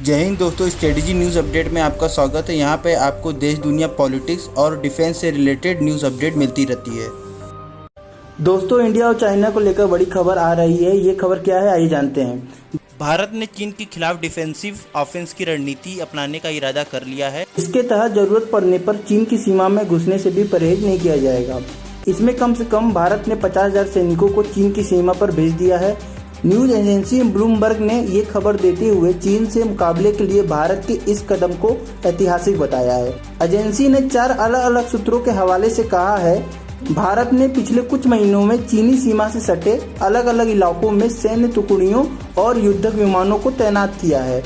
जय हिंद दोस्तों, strategy news update में आपका स्वागत है। यहाँ पे आपको देश दुनिया पॉलिटिक्स और डिफेंस से रिलेटेड न्यूज़ अपडेट मिलती रहती है। दोस्तों, इंडिया और चाइना को लेकर बड़ी खबर आ रही है। ये खबर क्या है, आइए जानते हैं। भारत ने चीन के खिलाफ डिफेंसिव ऑफेंस की रणनीति अपनाने का इरादा कर लिया है। इसके तहत जरूरत पड़ने पर चीन की सीमा में घुसने से भी परहेज नहीं किया जाएगा। इसमें कम से कम भारत ने 50,000 सैनिकों को चीन की सीमा पर भेज दिया है। न्यूज एजेंसी ब्लूमबर्ग ने ये खबर देते हुए चीन से मुकाबले के लिए भारत के इस कदम को ऐतिहासिक बताया है। एजेंसी ने 4 अलग अलग सूत्रों के हवाले से कहा है, भारत ने पिछले कुछ महीनों में चीनी सीमा से सटे अलग अलग इलाकों में सैन्य टुकड़ियों और युद्धक विमानों को तैनात किया है।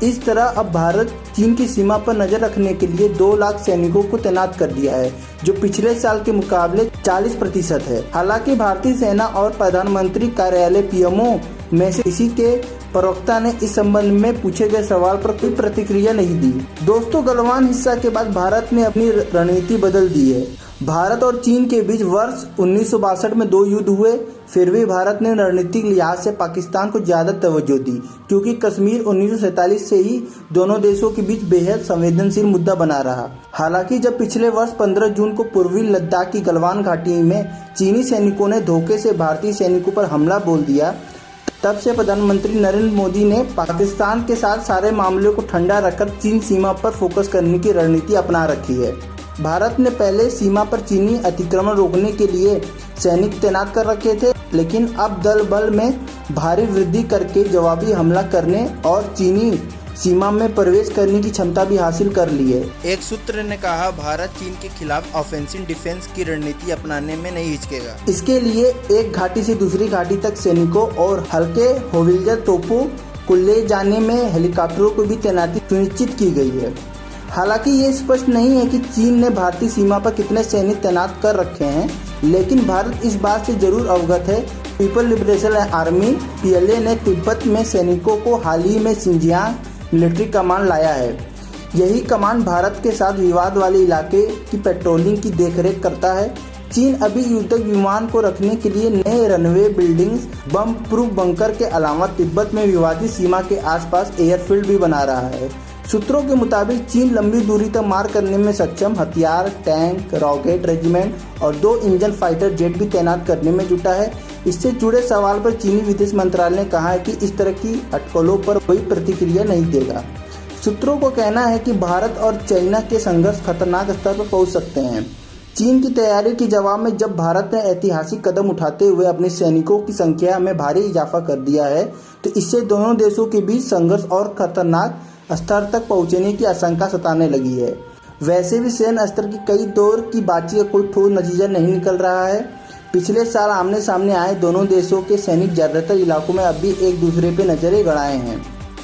इस तरह अब भारत चीन की सीमा पर नजर रखने के लिए 2 लाख सैनिकों को तैनात कर दिया है, जो पिछले साल के मुकाबले 40% है। हालांकि भारतीय सेना और प्रधानमंत्री कार्यालय पीएमओ में से किसी के प्रवक्ता ने इस संबंध में पूछे गए सवाल पर कोई प्रतिक्रिया नहीं दी। दोस्तों, गलवान हिस्सा के बाद भारत ने अपनी रणनीति बदल दी है। भारत और चीन के बीच वर्ष 1962 में 2 युद्ध हुए, फिर भी भारत ने रणनीतिक लिहाज से पाकिस्तान को ज्यादा तवज्जो दी, क्योंकि कश्मीर 1947 से ही दोनों देशों के बीच बेहद संवेदनशील मुद्दा बना रहा। हालांकि जब पिछले वर्ष 15 जून को पूर्वी लद्दाख की गलवान घाटी में चीनी सैनिकों ने धोखे से भारतीय सैनिकों पर हमला बोल दिया, तब से प्रधानमंत्री नरेंद्र मोदी ने पाकिस्तान के साथ सारे मामलों को ठंडा रखकर चीन सीमा पर फोकस करने की रणनीति अपना रखी है। भारत ने पहले सीमा पर चीनी अतिक्रमण रोकने के लिए सैनिक तैनात कर रखे थे, लेकिन अब दल बल में भारी वृद्धि करके जवाबी हमला करने और चीनी सीमा में प्रवेश करने की क्षमता भी हासिल कर ली है। एक सूत्र ने कहा, भारत चीन के खिलाफ ऑफेंसिव डिफेंस की रणनीति अपनाने में नहीं हिचकेगा। इसके लिए एक घाटी से दूसरी घाटी तक सैनिकों और हल्के होवित्ज़र तोपों को ले जाने में हेलीकॉप्टरों को भी तैनाती सुनिश्चित की गई है। हालांकि ये स्पष्ट नहीं है कि चीन ने भारतीय सीमा पर कितने सैनिक तैनात कर रखे हैं, लेकिन भारत इस बात से जरूर अवगत है। पीपल लिबरेशन आर्मी PLA ने तिब्बत में सैनिकों को हाल ही में सिंजियांग मिलिट्री कमांड लाया है। यही कमांड भारत के साथ विवाद वाले इलाके की पेट्रोलिंग की देखरेख करता है। चीन अभी युद्धक विमान को रखने के लिए नए रनवे बिल्डिंग्स, बम प्रूफ बंकर के अलावा तिब्बत में विवादित सीमा के आसपास एयरफील्ड भी बना रहा है। सूत्रों के मुताबिक चीन लंबी दूरी तक मार करने में सक्षम हथियार, टैंक, रॉकेट रेजिमेंट और 2 इंजन फाइटर जेट भी तैनात करने में जुटा है। इससे जुड़े सवाल पर चीनी विदेश मंत्रालय ने कहा है कि इस तरह की अटकलों पर कोई प्रतिक्रिया नहीं देगा। सूत्रों को कहना है कि भारत और चाइना के संघर्ष खतरनाक स्तर पर पहुंच सकते हैं। चीन की तैयारी के जवाब में जब भारत ने ऐतिहासिक कदम उठाते हुए अपने सैनिकों की संख्या में भारी इजाफा कर दिया है, तो इससे दोनों देशों के बीच संघर्ष और खतरनाक स्तर तक पहुंचने की आशंका सताने लगी है। वैसे भी सैन्य स्तर की कई दौर की बातचीत का कोई ठोस नतीजा नहीं निकल रहा है। पिछले साल आमने सामने आए दोनों देशों के सैनिक ज्यादातर इलाकों में अभी एक दूसरे पे नजरें गड़ाए हैं।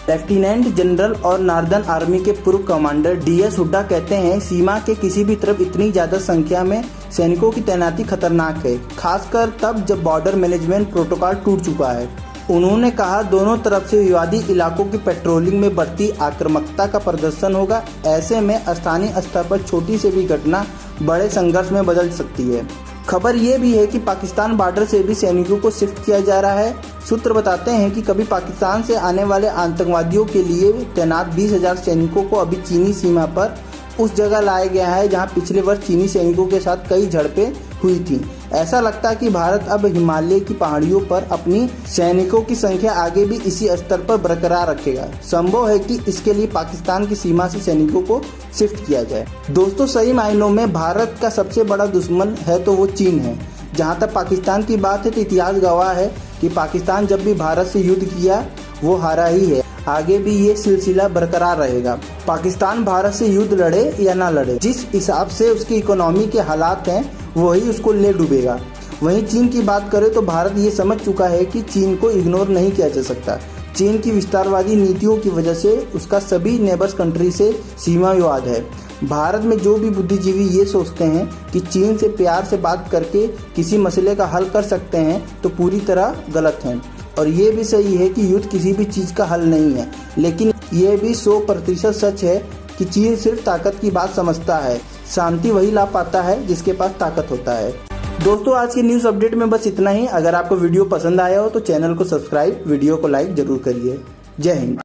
लेफ्टिनेंट जनरल और नॉर्दर्न आर्मी के पूर्व कमांडर DS हुड्डा कहते हैं, सीमा के किसी भी तरफ इतनी ज्यादा संख्या में सैनिकों की तैनाती खतरनाक है, खासकर तब जब बॉर्डर मैनेजमेंट प्रोटोकॉल टूट चुका है। उन्होंने कहा, दोनों तरफ से विवादित इलाकों की पेट्रोलिंग में बढ़ती आक्रामकता का प्रदर्शन होगा। ऐसे में स्थानीय स्तर पर छोटी से भी घटना बड़े संघर्ष में बदल सकती है। खबर ये भी है कि पाकिस्तान बॉर्डर से भी सैनिकों को शिफ्ट किया जा रहा है। सूत्र बताते हैं कि कभी पाकिस्तान से आने वाले आतंकवादियों के लिए तैनात 20,000 सैनिकों को अभी चीनी सीमा पर उस जगह लाया गया है जहां पिछले वर्ष चीनी सैनिकों के साथ कई झड़पें हुई थी। ऐसा लगता है कि भारत अब हिमालय की पहाड़ियों पर अपनी सैनिकों की संख्या आगे भी इसी स्तर पर बरकरार रखेगा। संभव है कि इसके लिए पाकिस्तान की सीमा से सैनिकों को शिफ्ट किया जाए। दोस्तों, सही मायनों में भारत का सबसे बड़ा दुश्मन है तो वो चीन है। जहाँ तक पाकिस्तान की बात है तो इतिहास गवाह है कि पाकिस्तान जब भी भारत से युद्ध किया वो हारा ही है। आगे भी ये सिलसिला बरकरार रहेगा। पाकिस्तान भारत से युद्ध लड़े या ना लड़े, जिस हिसाब से उसकी इकोनॉमी के हालात हैं वही उसको ले डूबेगा। वहीं चीन की बात करें तो भारत ये समझ चुका है कि चीन को इग्नोर नहीं किया जा सकता। चीन की विस्तारवादी नीतियों की वजह से उसका सभी नेबर्स कंट्री से सीमा विवाद है। भारत में जो भी बुद्धिजीवी ये सोचते हैं कि चीन से प्यार से बात करके किसी मसले का हल कर सकते हैं तो पूरी तरह गलत हैं। और ये भी सही है कि युद्ध किसी भी चीज़ का हल नहीं है, लेकिन ये भी 100% सच है कि चीन सिर्फ ताकत की बात समझता है। शांति वही ला पाता है जिसके पास ताकत होता है। दोस्तों, आज के न्यूज़ अपडेट में बस इतना ही। अगर आपको वीडियो पसंद आया हो तो चैनल को सब्सक्राइब, वीडियो को लाइक जरूर करिए। जय हिंद।